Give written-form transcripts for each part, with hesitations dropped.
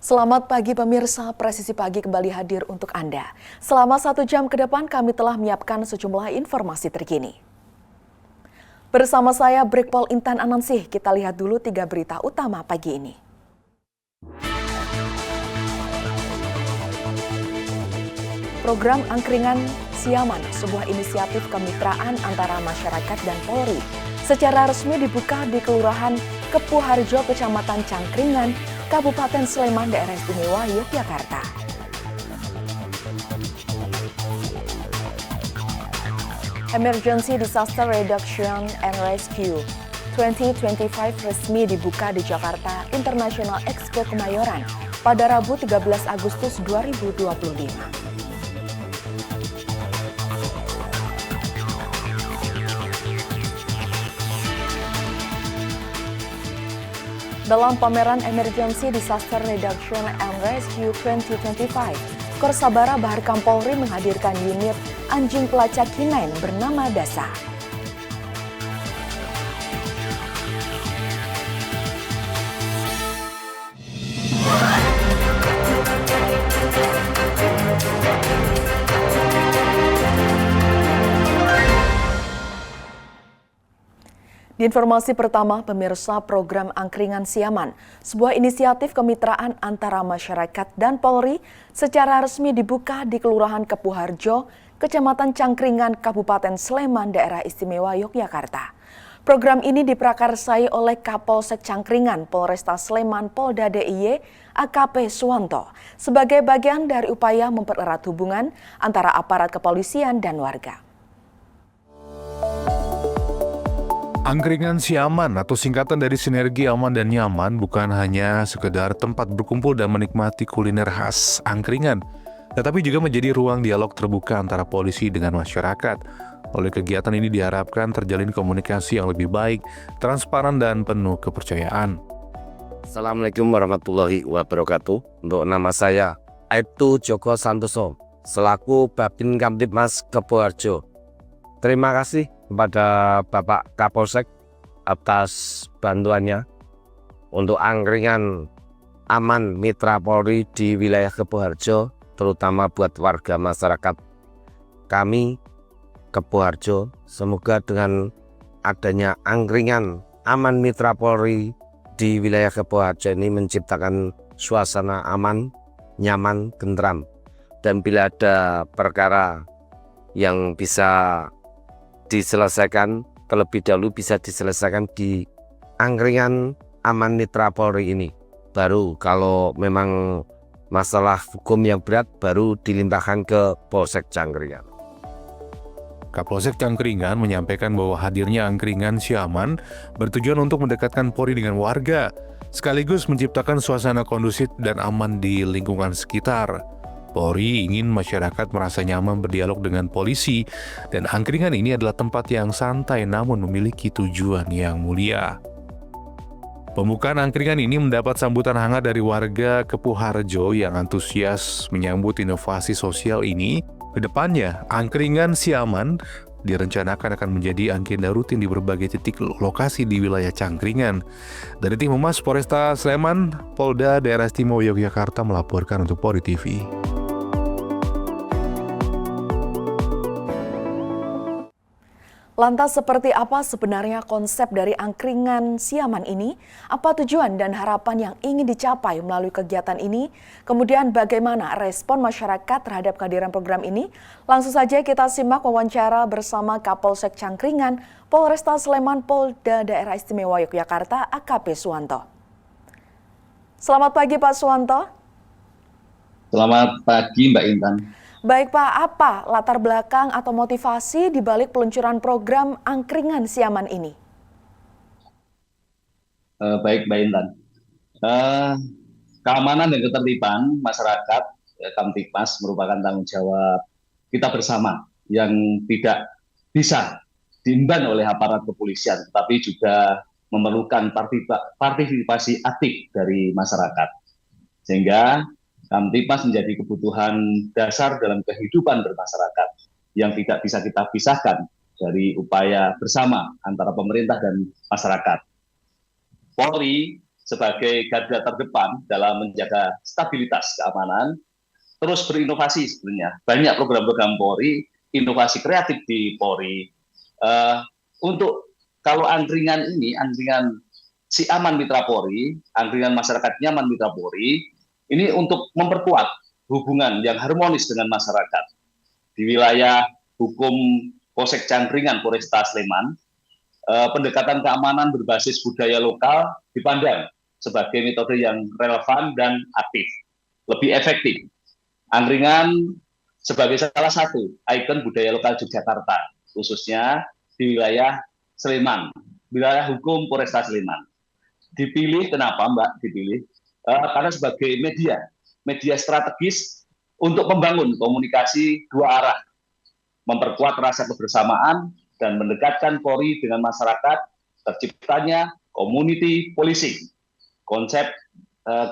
Selamat pagi pemirsa, Presisi Pagi kembali hadir untuk Anda. Selama 1 jam ke depan kami telah menyiapkan sejumlah informasi terkini. Bersama saya Brigpol Intan Anansih, kita lihat dulu 3 berita utama pagi ini. Program Angkringan Siaman, sebuah inisiatif kemitraan antara masyarakat dan Polri, secara resmi dibuka di Kelurahan Kepuharjo, Kecamatan Cangkringan, Kabupaten Sleman, Daerah Istimewa Yogyakarta. Emergency Disaster Reduction and Rescue 2025 resmi dibuka di Jakarta International Expo Kemayoran pada Rabu 13 Agustus 2025. Dalam pameran Emergency Disaster Reduction and Rescue 2025, Korsabara Baharkam Polri menghadirkan unit anjing pelacak K9 bernama Dasa. Di informasi pertama, pemirsa, program Angkringan Siaman, sebuah inisiatif kemitraan antara masyarakat dan Polri, secara resmi dibuka di Kelurahan Kepuharjo, Kecamatan Cangkringan, Kabupaten Sleman, Daerah Istimewa Yogyakarta. Program ini diprakarsai oleh Kapolsek Cangkringan, Polresta Sleman, Polda DIY, AKP Suwanto, sebagai bagian dari upaya mempererat hubungan antara aparat kepolisian dan warga. Angkringan Siaman atau singkatan dari Sinergi Aman dan Nyaman bukan hanya sekedar tempat berkumpul dan menikmati kuliner khas angkringan, tetapi juga menjadi ruang dialog terbuka antara polisi dengan masyarakat. Oleh kegiatan ini diharapkan terjalin komunikasi yang lebih baik, transparan dan penuh kepercayaan. Assalamualaikum warahmatullahi wabarakatuh. Untuk nama saya Aibtu Joko Santoso, selaku Babin Kamtibmas Kepuharjo. Terima kasih kepada Bapak Kapolsek atas bantuannya untuk angkringan aman mitra Polri di wilayah Kepuharjo, terutama buat warga masyarakat kami Kepuharjo. Semoga dengan adanya angkringan aman mitra Polri di wilayah Kepuharjo ini menciptakan suasana aman, nyaman, tentram. Dan bila ada perkara yang bisa diselesaikan, terlebih dahulu bisa diselesaikan di angkringan aman mitra Polri ini. Baru kalau memang masalah hukum yang berat baru dilimpahkan ke Polsek Cangkringan. Kapolsek Cangkringan menyampaikan bahwa hadirnya Angkringan Siaman bertujuan untuk mendekatkan Polri dengan warga, sekaligus menciptakan suasana kondusif dan aman di lingkungan sekitar. Polri ingin masyarakat merasa nyaman berdialog dengan polisi, dan angkringan ini adalah tempat yang santai namun memiliki tujuan yang mulia. Pembukaan angkringan ini mendapat sambutan hangat dari warga Kepuharjo yang antusias menyambut inovasi sosial ini. Kedepannya, Angkringan Siaman direncanakan akan menjadi agenda rutin di berbagai titik lokasi di wilayah Cangkringan. Dari tim Humas Polresta Sleman, Polda Daerah Istimewa Yogyakarta melaporkan untuk Polri TV. Lantas seperti apa sebenarnya konsep dari Angkringan Siaman ini? Apa tujuan dan harapan yang ingin dicapai melalui kegiatan ini? Kemudian bagaimana respon masyarakat terhadap kehadiran program ini? Langsung saja kita simak wawancara bersama Kapolsek Cangkringan, Polresta Sleman, Polda Daerah Istimewa Yogyakarta, AKP Suwanto. Selamat pagi Pak Suwanto. Selamat pagi Mbak Intan. Baik Pak, apa latar belakang atau motivasi di balik peluncuran program Angkringan Siaman ini? Baik Mbak Intan. Keamanan dan ketertiban masyarakat, Kamtibmas merupakan tanggung jawab kita bersama yang tidak bisa diemban oleh aparat kepolisian, tetapi juga memerlukan partisipasi aktif dari masyarakat. Sehingga Kamtibmas menjadi kebutuhan dasar dalam kehidupan bermasyarakat yang tidak bisa kita pisahkan dari upaya bersama antara pemerintah dan masyarakat. Polri sebagai garda terdepan dalam menjaga stabilitas keamanan, terus berinovasi sebenarnya. Banyak program-program Polri, inovasi kreatif di Polri. Untuk kalau angkringan ini, angkringan Si Aman Mitra Polri, angkringan masyarakat nyaman Mitra Polri, ini untuk memperkuat hubungan yang harmonis dengan masyarakat. Di wilayah hukum Polsek Cangkringan, Polresta Sleman, pendekatan keamanan berbasis budaya lokal dipandang sebagai metode yang relevan dan aktif, lebih efektif. Angkringan sebagai salah satu ikon budaya lokal Yogyakarta, khususnya di wilayah Sleman, wilayah hukum Polresta Sleman. Dipilih, kenapa Mbak dipilih? Karena sebagai media strategis untuk membangun komunikasi dua arah, memperkuat rasa kebersamaan dan mendekatkan Polri dengan masyarakat, terciptanya community policing. Konsep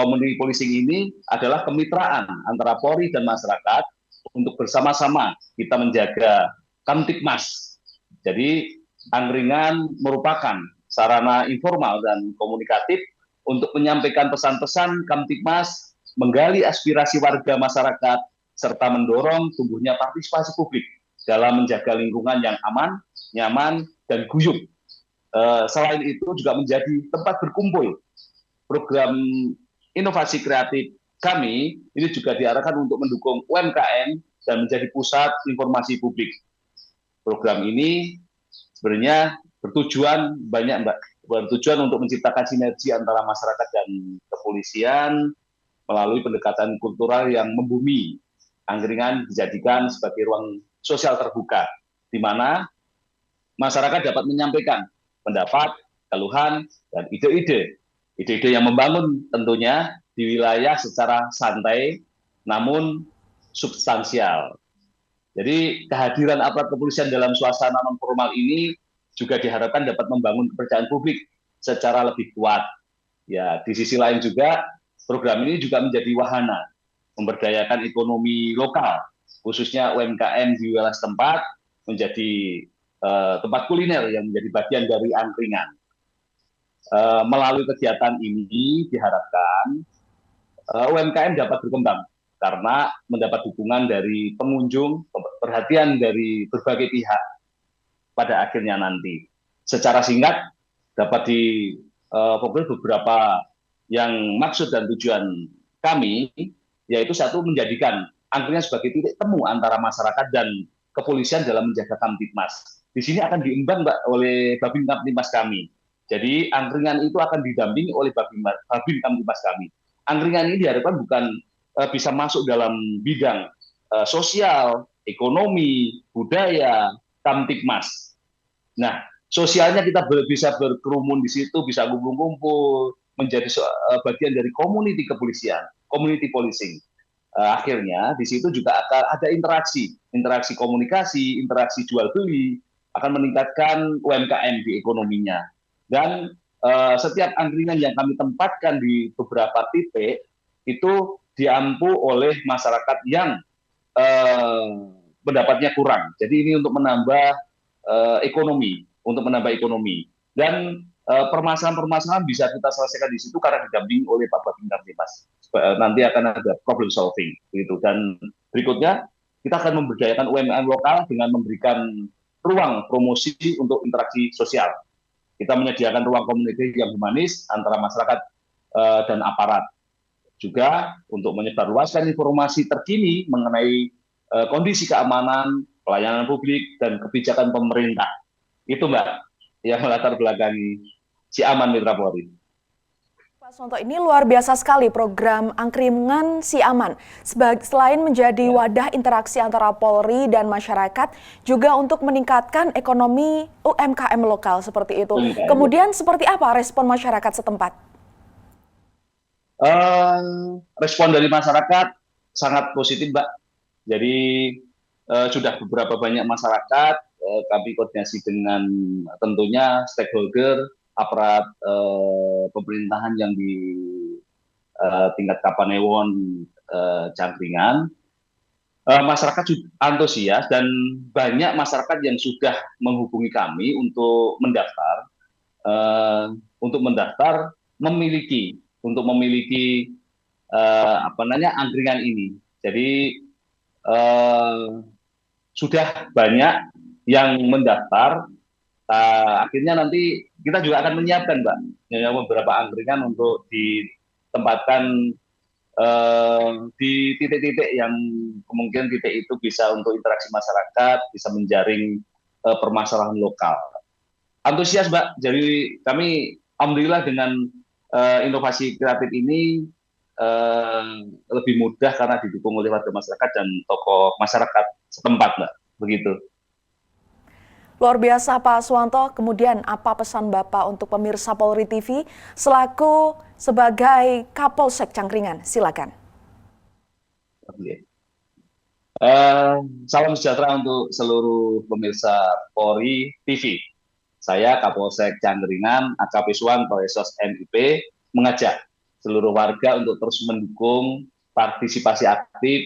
community policing ini adalah kemitraan antara Polri dan masyarakat untuk bersama-sama kita menjaga Kamtibmas. Jadi angkringan merupakan sarana informal dan komunikatif untuk menyampaikan pesan-pesan Kamtibmas, menggali aspirasi warga masyarakat, serta mendorong tumbuhnya partisipasi publik dalam menjaga lingkungan yang aman, nyaman, dan guyup. Selain itu juga menjadi tempat berkumpul. Program inovasi kreatif kami ini juga diarahkan untuk mendukung UMKM dan menjadi pusat informasi publik. Program ini sebenarnya bertujuan banyak, Mbak. Bertujuan untuk menciptakan sinergi antara masyarakat dan kepolisian melalui pendekatan kultural yang membumi. Angkringan dijadikan sebagai ruang sosial terbuka, di mana masyarakat dapat menyampaikan pendapat, keluhan, dan ide-ide. Ide-ide yang membangun tentunya di wilayah secara santai, namun substansial. Jadi kehadiran aparat kepolisian dalam suasana non-formal ini juga diharapkan dapat membangun kepercayaan publik secara lebih kuat. Ya, di sisi lain juga program ini juga menjadi wahana memberdayakan ekonomi lokal, khususnya UMKM di wilayah setempat menjadi tempat kuliner yang menjadi bagian dari angkringan. Melalui kegiatan ini diharapkan UMKM dapat berkembang karena mendapat dukungan dari pengunjung, perhatian dari berbagai pihak pada akhirnya nanti. Secara singkat dapat difokus beberapa yang maksud dan tujuan kami, yaitu satu, menjadikan angkringan sebagai titik temu antara masyarakat dan kepolisian dalam menjaga Kamtibmas. Di sini akan diemban, Mbak, oleh Babin Kamtibmas kami. Jadi angkringan itu akan didampingi oleh Babin Kamtibmas kami. Angkringan ini diharapkan bukan bisa masuk dalam bidang sosial, ekonomi, budaya, Kamtibmas. Nah, sosialnya kita bisa berkerumun di situ, bisa kumpul-kumpul, menjadi bagian dari community kepolisian, community policing. Akhirnya di situ juga akan ada interaksi komunikasi, interaksi jual beli, akan meningkatkan UMKM di ekonominya. Dan setiap angkringan yang kami tempatkan di beberapa titik itu diampu oleh masyarakat yang pendapatnya kurang. Jadi ini untuk menambah ekonomi, dan permasalahan-permasalahan bisa kita selesaikan di situ karena didampingi oleh Pak Babin Kamtibmas. Nanti akan ada problem solving gitu. Dan berikutnya kita akan memberdayakan UMKM lokal dengan memberikan ruang promosi untuk interaksi sosial. Kita menyediakan ruang komunikasi yang humanis antara masyarakat dan aparat. Juga untuk menyebarluaskan informasi terkini mengenai kondisi keamanan, pelayanan publik, dan kebijakan pemerintah. Itu, Mbak, yang melatar belakangi Si Aman Mitra Polri. Pak Sonto, ini luar biasa sekali program angkringan Si Aman. Selain menjadi wadah interaksi antara Polri dan masyarakat, juga untuk meningkatkan ekonomi UMKM lokal seperti itu. Kemudian seperti apa respon masyarakat setempat? Respon dari masyarakat sangat positif, Mbak. Jadi sudah beberapa banyak masyarakat, kami koordinasi dengan tentunya stakeholder, aparat pemerintahan yang di tingkat Kapanewon, Cangkringan. Masyarakat antusias dan banyak masyarakat yang sudah menghubungi kami untuk mendaftar memiliki angkringan ini. Jadi sudah banyak yang mendaftar. Akhirnya nanti kita juga akan menyiapkan, Mbak, beberapa angkringan untuk ditempatkan di titik-titik yang kemungkinan titik itu bisa untuk interaksi masyarakat, bisa menjaring permasalahan lokal. Antusias, Mbak. Jadi kami alhamdulillah dengan inovasi kreatif ini lebih mudah karena didukung oleh warga masyarakat dan tokoh masyarakat setempat, Mbak. Begitu. Luar biasa Pak Suwanto, kemudian apa pesan Bapak untuk pemirsa Polri TV selaku sebagai Kapolsek Cangkringan? Silakan. Salam sejahtera untuk seluruh pemirsa Polri TV. Saya Kapolsek Cangkringan, AKP Suwanto SOS MIP, mengajak seluruh warga untuk terus mendukung partisipasi aktif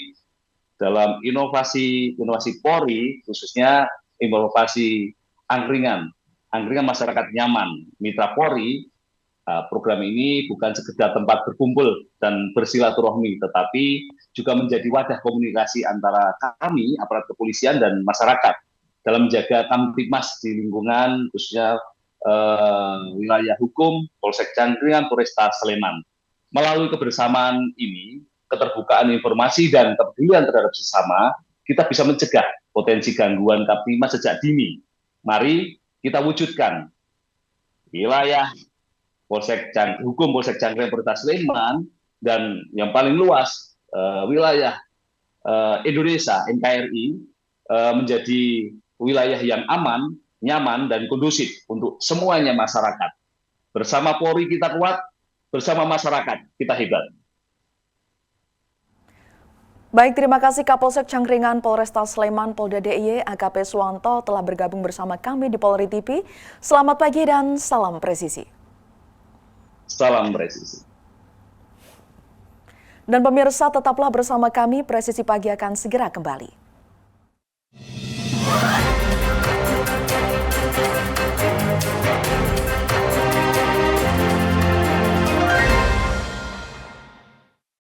dalam inovasi Polri, khususnya inovasi angkringan masyarakat nyaman. Mitra Polri, program ini bukan sekedar tempat berkumpul dan bersilaturahmi, tetapi juga menjadi wadah komunikasi antara kami, aparat kepolisian dan masyarakat dalam menjaga Kamtibmas di lingkungan khususnya wilayah hukum Polsek Cangkringan, Polresta Sleman. Melalui kebersamaan ini, keterbukaan informasi dan kepedulian terhadap sesama, kita bisa mencegah potensi gangguan Kamtibmas sejak dini. Mari kita wujudkan wilayah hukum Polsek Cangkringan Polresta Sleman dan yang paling luas wilayah Indonesia NKRI menjadi wilayah yang aman, nyaman dan kondusif untuk semuanya masyarakat. Bersama Polri kita kuat, bersama masyarakat kita hebat. Baik, terima kasih Kapolsek Cangkringan Polresta Sleman Polda DIY AKP Suwanto telah bergabung bersama kami di Polri TV. Selamat pagi dan salam presisi. Salam presisi. Dan pemirsa tetaplah bersama kami, Presisi Pagi akan segera kembali.